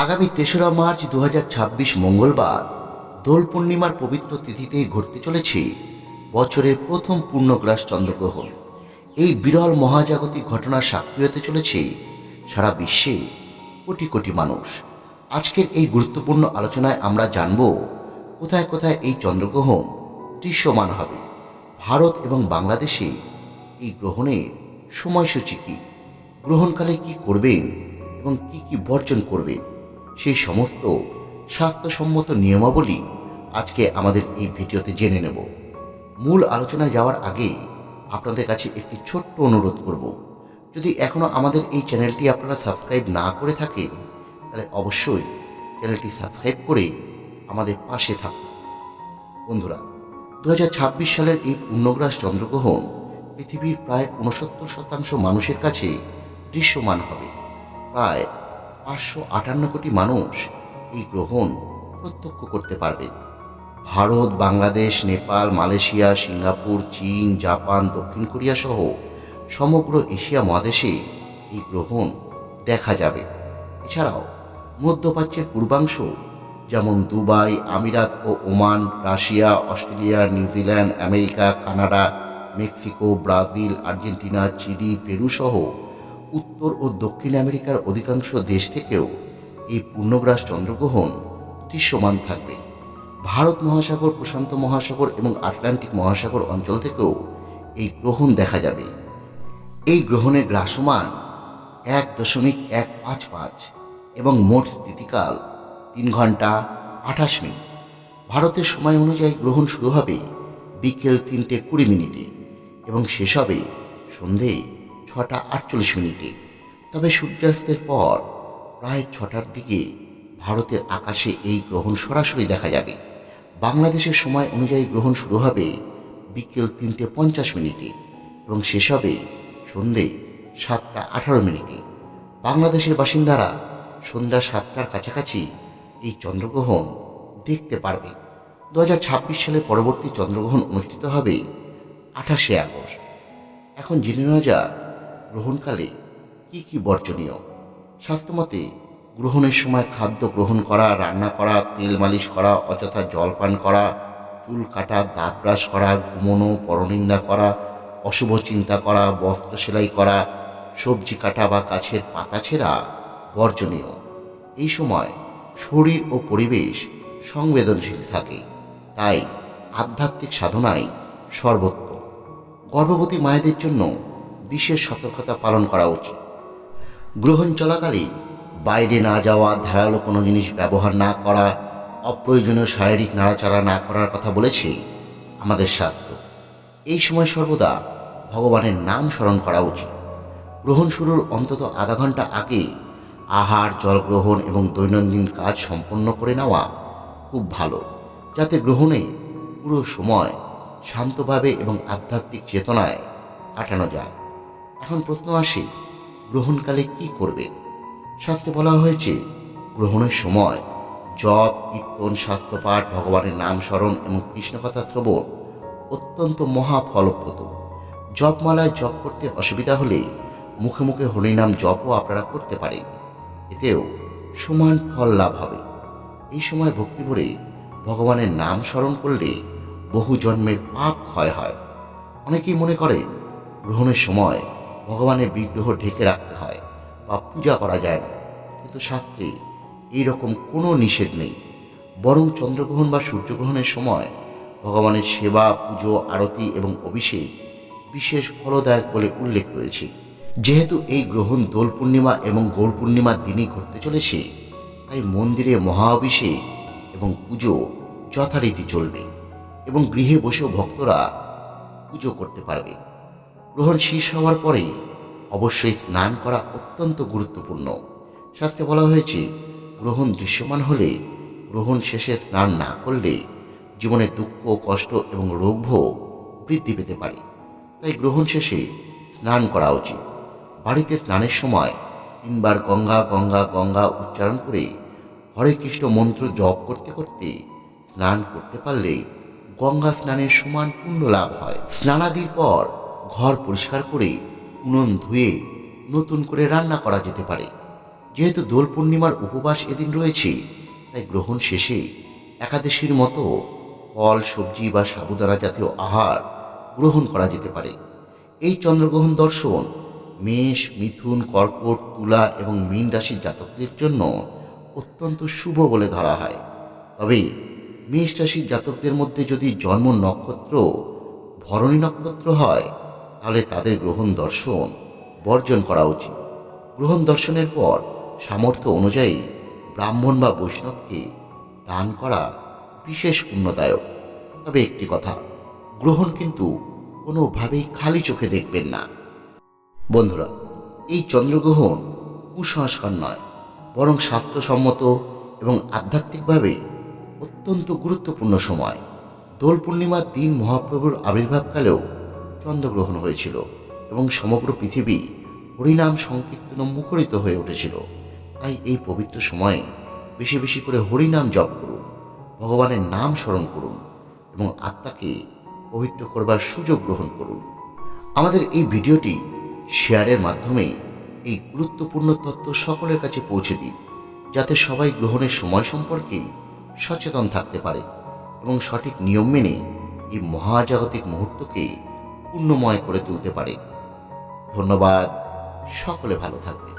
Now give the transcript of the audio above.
আগামী ৩রা মার্চ ২০২৬ মঙ্গলবার দোল পূর্ণিমার পবিত্র তিথিতেই ঘটতে চলেছে বছরের প্রথম পূর্ণগ্রাস চন্দ্রগ্রহণ। এই বিরল মহাজাগতিক ঘটনার সাক্ষী হতে চলেছে সারা বিশ্বে কোটি কোটি মানুষ। আজকের এই গুরুত্বপূর্ণ আলোচনায় আমরা জানব কোথায় কোথায় এই চন্দ্রগ্রহণ দৃশ্যমান হবে, ভারত এবং বাংলাদেশে এই গ্রহণের সময়সূচি কী, গ্রহণকালে কি করবেন এবং কি বর্জন করবেন, সেই সমস্ত স্বাস্থ্যসম্মত নিয়মাবলী আজকে আমাদের এই ভিডিওতে জেনে নেব। মূল আলোচনায় যাওয়ার আগে আপনাদের কাছে একটি ছোট্ট অনুরোধ করব, যদি এখনও আমাদের এই চ্যানেলটি আপনারা সাবস্ক্রাইব না করে থাকেন তাহলে অবশ্যই চ্যানেলটি সাবস্ক্রাইব করে আমাদের পাশে থাকুন। বন্ধুরা, ২০২৬ সালের এই পূর্ণগ্রাস চন্দ্রগ্রহণ পৃথিবীর প্রায় ৬৯% মানুষের কাছে দৃশ্যমান হবে। প্রায় ৫৫৮ কোটি মানুষ এই গ্রহণ প্রত্যক্ষ করতে পারবেন। ভারত, বাংলাদেশ, নেপাল, মালয়েশিয়া, সিঙ্গাপুর, চীন, জাপান, দক্ষিণ কোরিয়া সহ সমগ্র এশিয়া মহাদেশে এই গ্রহণ দেখা যাবে। এছাড়াও মধ্যপ্রাচ্যের পূর্বাংশ যেমন দুবাই, আমিরাত ও Oman, Russia, Australia, New Zealand, America, Canada, Mexico, Brazil, Argentina, Chile, Peru সহ উত্তর ও দক্ষিণ আমেরিকার অধিকাংশ দেশ থেকেও এই পূর্ণগ্রাস চন্দ্রগ্রহণ দৃশ্যমান থাকবে। ভারত মহাসাগর, প্রশান্ত মহাসাগর এবং আটলান্টিক মহাসাগর অঞ্চল থেকেও এই গ্রহণ দেখা যাবে। এই গ্রহণের গ্রাসমান ১.১55 এবং মোট স্থিতিকাল ৩ ঘন্টা ২৮ মিনিট। ভারতের সময় অনুযায়ী গ্রহণ শুরু হবে বিকেল ৩:২০ এবং শেষ হবে সন্ধে ৬:৪৮। তবে সূর্যাস্তের পর প্রায় ৬টার দিকে ভারতের আকাশে এই গ্রহণ সরাসরি দেখা যাবে। বাংলাদেশের সময় অনুযায়ী গ্রহণ শুরু হবে বিকেল ৩:৫০ এবং শেষ হবে সন্ধে ৭:১৮। বাংলাদেশের বাসিন্দারা সন্ধ্যা ৭টার কাছাকাছি এই চন্দ্রগ্রহণ দেখতে পারবে। ২০২৬ সালের পরবর্তী চন্দ্রগ্রহণ অনুষ্ঠিত হবে ২৮শে আগস্ট। এখন জেনে নেওয়া যাক গ্রহণকালে কি বর্জনীয়। স্বাস্থ্যমতে গ্রহণের সময় খাদ্য গ্রহণ করা, রান্না করা, তেল মালিশ করা, অযথা জল পান করা, চুল কাটা, দাঁত ব্রাশ করা, ঘুমোনো, পরনিন্দা করা, অশুভ চিন্তা করা, বস্ত্র সেলাই করা, সবজি কাটা বা গাছের পাতা ছেঁড়া বর্জনীয়। এই সময় শরীর ও পরিবেশ সংবেদনশীল থাকে, তাই আধ্যাত্মিক সাধনাই সর্বোত্তম। গর্ভবতী মায়েদের জন্য বিশেষ সতর্কতা পালন করা উচিত। গ্রহণ চলাকালীন বাইরে না যাওয়া, ধারালো কোনো জিনিস ব্যবহার না করা, অপ্রয়োজনীয় শারীরিক নাড়াচাড়া না করার কথা বলেছে আমাদের শাস্ত্র। এই সময় সর্বদা ভগবানের নাম স্মরণ করা উচিত। গ্রহণ শুরুর অন্তত আধা ঘন্টা আগে আহার, জল গ্রহণ এবং দৈনন্দিন কাজ সম্পন্ন করে নেওয়া খুব ভালো, যাতে গ্রহণে পুরো সময় শান্তভাবে এবং আধ্যাত্মিক চেতনায় কাটানো যায়। এখন প্রশ্ন আসে, গ্রহণকালে কি করবেন? শাস্ত্রে বলা হয়েছে গ্রহণের সময় জপ, কীর্তন, শাস্ত্রপাঠ, ভগবানের নাম স্মরণ এবং কৃষ্ণকথা শ্রবণ অত্যন্ত মহা ফলপ্রদ। জপমালায় জপ করতে অসুবিধা হলে মুখে মুখে হরিনাম জপও আপনারা করতে পারেন, এতেও সমান ফল লাভ হবে। এই সময় ভক্তি ভরে ভগবানের নাম স্মরণ করলে বহু জন্মের পাপ ক্ষয় হয়। অনেকেই মনে করেন গ্রহণের সময় ভগবানের বিগ্রহ ঢেকে রাখতে হয় বা পূজা করা যায় না, কিন্তু শাস্ত্রে এইরকম কোনো নিষেধ নেই। বরং চন্দ্রগ্রহণ বা সূর্যগ্রহণের সময় ভগবানের সেবা, পুজো, আরতি এবং অভিষেক বিশেষ ফলদায়ক বলে উল্লেখ রয়েছে। যেহেতু এই গ্রহণ দোল পূর্ণিমা এবং গৌর পূর্ণিমার দিনই ঘটতে চলেছে, তাই মন্দিরে মহা অভিষেক এবং পুজো যথারীতি চলবে এবং গৃহে বসেও ভক্তরা পুজো করতে পারবে। গ্রহণ শেষ হওয়ার পরে অবশ্যই স্নান করা অত্যন্ত গুরুত্বপূর্ণ। শাস্ত্রে বলা হয়েছে গ্রহণ দৃশ্যমান হলে গ্রহণ শেষে স্নান না করলে জীবনে দুঃখ, কষ্ট এবং রোগভোগ বৃদ্ধি পেতে পারে। তাই গ্রহণ শেষে স্নান করা উচিত। বাড়িতে স্নানের সময় ৩ বার গঙ্গা গঙ্গা গঙ্গা উচ্চারণ করে হরে কৃষ্ণ মন্ত্র জপ করতে করতে স্নান করতে পারলে গঙ্গা স্নানের সমান পুণ্য লাভ হয়। স্নানাদির পর ঘর পরিষ্কার করে উনুন ধুয়ে নতুন করে রান্না করা যেতে পারে। যেহেতু দোল পূর্ণিমার উপবাস এদিন রয়েছে, তাই গ্রহণ শেষে একাদশীর মতো ফল, সবজি বা সাবুদানা জাতীয় আহার গ্রহণ করা যেতে পারে। এই চন্দ্রগ্রহণ দর্শন মেষ, মিথুন, কর্কট, তুলা এবং মীন রাশির জাতকদের জন্য অত্যন্ত শুভ বলে ধরা হয়। তবে মেষ রাশির জাতকদের মধ্যে যদি জন্ম নক্ষত্র ভরণী নক্ষত্র হয়, তাহলে তাদের গ্রহণ দর্শন বর্জন করা উচিত। গ্রহণ দর্শনের পর সামর্থ্য অনুযায়ী ব্রাহ্মণ বা বৈষ্ণবকে দান করা বিশেষ পুণ্যদায়ক। তবে একটি কথা, গ্রহণ কিন্তু কোনোভাবেই খালি চোখে দেখবেন না। বন্ধুরা, এই চন্দ্রগ্রহণ কুসংস্কার নয়, বরং স্বাস্থ্যসম্মত এবং আধ্যাত্মিকভাবে অত্যন্ত গুরুত্বপূর্ণ সময়। দোল পূর্ণিমার দিন মহাপ্রভুর আবির্ভাবকালেও চন্দ্রগ্রহণ হয়েছিল এবং সমগ্র পৃথিবী হরিনাম সংকীর্তন মুখরিত হয়ে উঠেছিল। তাই এই পবিত্র সময়ে বেশি বেশি করে হরিনাম জপ করুন, ভগবানের নাম স্মরণ করুন এবং আত্মাকে পবিত্র করবার সুযোগ গ্রহণ করুন। আমাদের এই ভিডিওটি শেয়ারের মাধ্যমে এই গুরুত্বপূর্ণ তথ্য সকলের কাছে পৌঁছে দিন, যাতে সবাই গ্রহণের সময় সম্পর্কে সচেতন থাকতে পারে এবং সঠিক নিয়ম মেনে এই মহাজাগতিক মুহূর্তকে পূর্ণময় করে তুলতে পারে। ধন্যবাদ। সকলে ভালো থাকবেন।